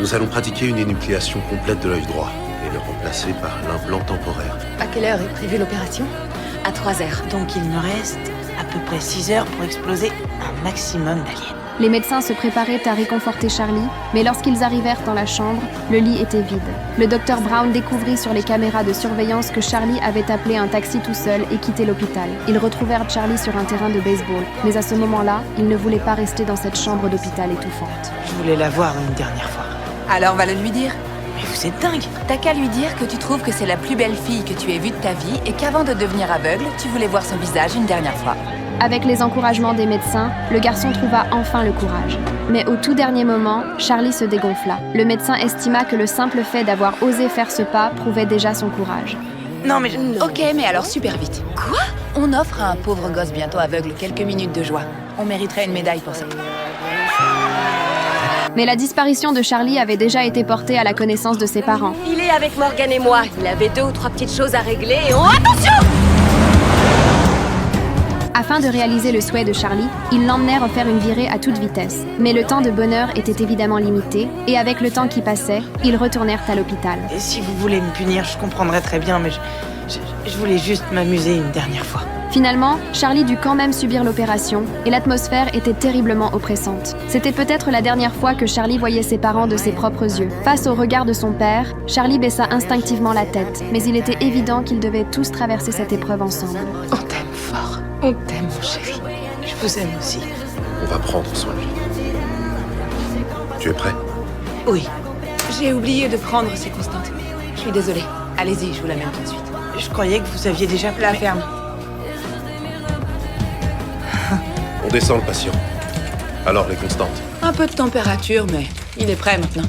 Nous allons pratiquer une énucléation complète de l'œil droit et le remplacer par l'implant temporaire. À quelle heure est prévue l'opération? À 3 heures. Donc il me reste à peu près 6 heures pour exploser un maximum d'aliens. Les médecins se préparaient à réconforter Charlie, mais lorsqu'ils arrivèrent dans la chambre, le lit était vide. Le docteur Brown découvrit sur les caméras de surveillance que Charlie avait appelé un taxi tout seul et quitté l'hôpital. Ils retrouvèrent Charlie sur un terrain de baseball, mais à ce moment-là, il ne voulait pas rester dans cette chambre d'hôpital étouffante. Je voulais la voir une dernière fois. Alors va le lui dire. Mais vous êtes dingue! T'as qu'à lui dire que tu trouves que c'est la plus belle fille que tu aies vue de ta vie et qu'avant de devenir aveugle, tu voulais voir son visage une dernière fois. Avec les encouragements des médecins, le garçon trouva enfin le courage. Mais au tout dernier moment, Charlie se dégonfla. Le médecin estima que le simple fait d'avoir osé faire ce pas prouvait déjà son courage. Non mais... Ok, mais alors super vite. Quoi? On offre à un pauvre gosse bientôt aveugle quelques minutes de joie. On mériterait une médaille pour ça. Mais la disparition de Charlie avait déjà été portée à la connaissance de ses parents. Il est avec Morgan et moi. Il avait 2 ou 3 petites choses à régler et on... Attention! Afin de réaliser le souhait de Charlie, ils l'emmenèrent faire une virée à toute vitesse. Mais le temps de bonheur était évidemment limité, et avec le temps qui passait, ils retournèrent à l'hôpital. Et si vous voulez me punir, je comprendrais très bien, mais je voulais juste m'amuser une dernière fois. Finalement, Charlie dut quand même subir l'opération, et l'atmosphère était terriblement oppressante. C'était peut-être la dernière fois que Charlie voyait ses parents de ses propres yeux. Face au regard de son père, Charlie baissa instinctivement la tête, mais il était évident qu'ils devaient tous traverser cette épreuve ensemble. On t'aime fort. On t'aime, mon chéri. Je vous aime aussi. On va prendre soin de lui. Tu es prêt? Oui. J'ai oublié de prendre ses constantes. Je suis désolée. Allez-y, je vous l'amène tout de suite. Je croyais que vous aviez déjà... La ferme. On descend le patient. Alors les constantes. Un peu de température, mais il est prêt maintenant.